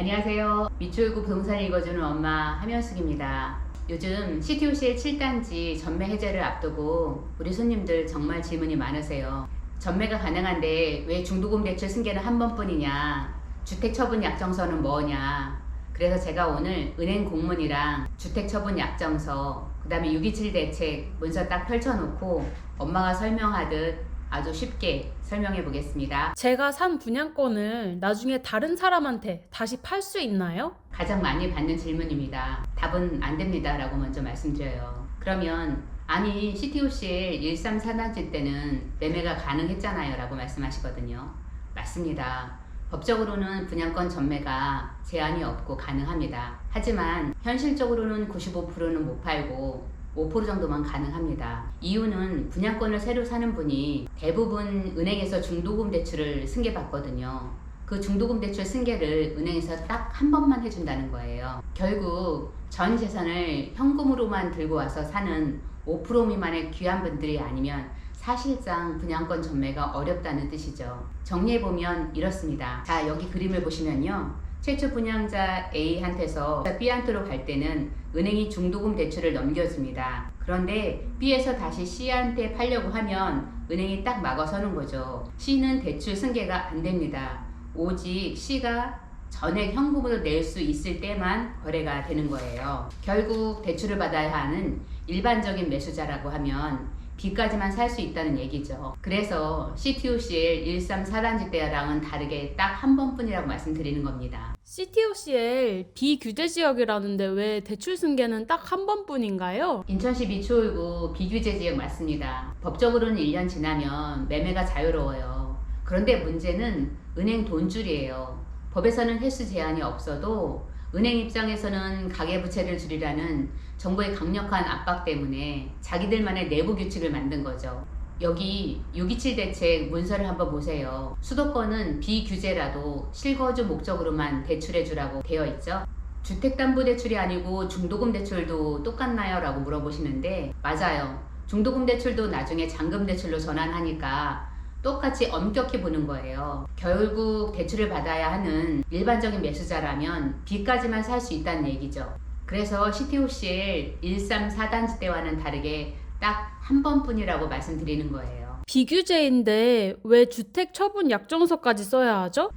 안녕하세요. 미추홀구 부동산을 읽어주는 엄마 함현숙입니다. 요즘 CTOC의 7단지 전매 해제를 앞두고 우리 손님들 정말 질문이 많으세요. 전매가 가능한데 왜 중도금 대출 승계는 한 번뿐이냐, 주택처분 약정서는 뭐냐. 그래서 제가 오늘 은행 공문이랑 주택처분 약정서, 그 다음에 627 대책 문서 딱 펼쳐놓고 엄마가 설명하듯 아주 쉽게 설명해 보겠습니다. 제가 산 분양권을 나중에 다른 사람한테 다시 팔 수 있나요? 가장 많이 받는 질문입니다. 답은 안 됩니다 라고 먼저 말씀드려요. 그러면 아니 CTOC의 134단지 때는 매매가 가능했잖아요 라고 말씀하시거든요. 맞습니다. 법적으로는 분양권 전매가 제한이 없고 가능합니다. 하지만 현실적으로는 95%는 못 팔고 5% 정도만 가능합니다. 이유는 분양권을 새로 사는 분이 대부분 은행에서 중도금 대출을 승계받거든요. 그 중도금 대출 승계를 은행에서 딱 한 번만 해준다는 거예요. 결국 전 재산을 현금으로만 들고 와서 사는 5% 미만의 귀한 분들이 아니면 사실상 분양권 전매가 어렵다는 뜻이죠. 정리해보면 이렇습니다. 자, 여기 그림을 보시면요. 최초 분양자 A한테서 B한테로 갈 때는 은행이 중도금 대출을 넘겨줍니다. 그런데 B에서 다시 C한테 팔려고 하면 은행이 딱 막아서는 거죠. C는 대출 승계가 안 됩니다. 오직 C가 전액 현금으로 낼 수 있을 때만 거래가 되는 거예요. 결국 대출을 받아야 하는 일반적인 매수자라고 하면 B까지만 살 수 있다는 얘기죠. 그래서 CTOCL 134단지 때랑은 다르게 딱 한 번뿐이라고 말씀드리는 겁니다. CTOCL 비규제 지역이라는데 왜 대출 승계는 딱 한 번뿐인가요? 인천시 미추홀구 비규제 지역 맞습니다. 법적으로는 1년 지나면 매매가 자유로워요. 그런데 문제는 은행 돈줄이에요. 법에서는 횟수 제한이 없어도 은행 입장에서는 가계부채를 줄이라는 정부의 강력한 압박 때문에 자기들만의 내부 규칙을 만든 거죠. 여기 627 대책 문서를 한번 보세요. 수도권은 비규제라도 실거주 목적으로만 대출해 주라고 되어 있죠. 주택담보대출이 아니고 중도금 대출도 똑같나요? 라고 물어보시는데 맞아요. 중도금 대출도 나중에 잔금대출로 전환하니까 똑같이 엄격히 보는 거예요. 결국 대출을 받아야 하는 일반적인 매수자라면 B까지만 살 수 있다는 얘기죠. 그래서 CTOCL 134단지 때와는 다르게 딱 한 번뿐이라고 말씀드리는 거예요. 비규제인데 왜 주택 처분 약정서까지 써야 하죠?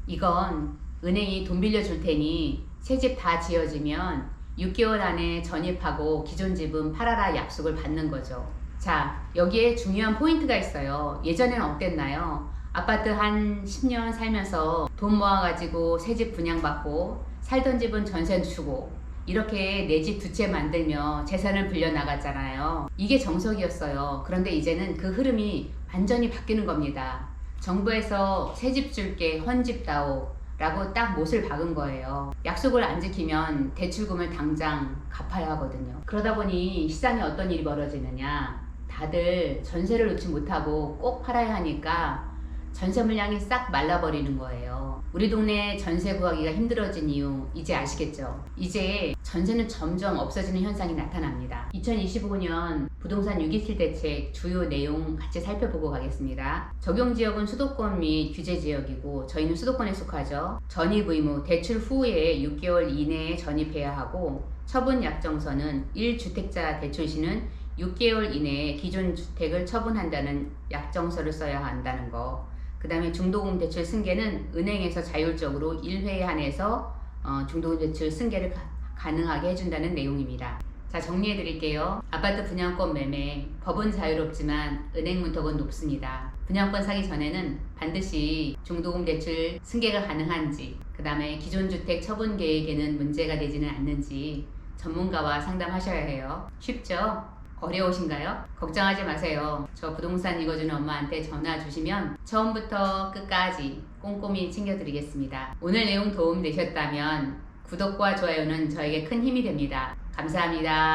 이건 은행이 돈 빌려줄 테니 새 집 다 지어지면 6개월 안에 전입하고 기존 집은 팔아라 약속을 받는 거죠. 자, 여기에 중요한 포인트가 있어요. 예전엔 어땠나요? 아파트 한 10년 살면서 돈 모아가지고 새 집 분양받고 살던 집은 전세 주고 이렇게 내 집 두 채 만들며 재산을 불려 나갔잖아요. 이게 정석이었어요. 그런데 이제는 그 흐름이 완전히 바뀌는 겁니다. 정부에서 새 집 줄게 헌집다오 라고 딱 못을 박은 거예요. 약속을 안 지키면 대출금을 당장 갚아야 하거든요. 그러다 보니 시장에 어떤 일이 벌어지느냐, 다들 전세를 놓지 못하고 꼭 팔아야 하니까 전세 물량이 싹 말라버리는 거예요. 우리 동네 전세 구하기가 힘들어진 이유 이제 아시겠죠? 이제 전세는 점점 없어지는 현상이 나타납니다. 2025년 부동산 627 대책 주요 내용 같이 살펴보고 가겠습니다. 적용 지역은 수도권 및 규제 지역이고 저희는 수도권에 속하죠. 전입 의무, 대출 후에 6개월 이내에 전입해야 하고 처분 약정서는 1주택자 대출 시는 6개월 이내에 기존 주택을 처분한다는 약정서를 써야 한다는 거. 그 다음에 중도금 대출 승계는 은행에서 자율적으로 1회에 한해서 중도금 대출 승계를 가능하게 해준다는 내용입니다. 자, 정리해 드릴게요. 아파트 분양권 매매, 법은 자유롭지만 은행 문턱은 높습니다. 분양권 사기 전에는 반드시 중도금 대출 승계가 가능한지, 그 다음에 기존 주택 처분 계획에는 문제가 되지는 않는지 전문가와 상담하셔야 해요. 쉽죠? 어려우신가요? 걱정하지 마세요. 저 부동산 읽어주는 엄마한테 전화 주시면 처음부터 끝까지 꼼꼼히 챙겨드리겠습니다. 오늘 내용 도움 되셨다면 구독과 좋아요는 저에게 큰 힘이 됩니다. 감사합니다.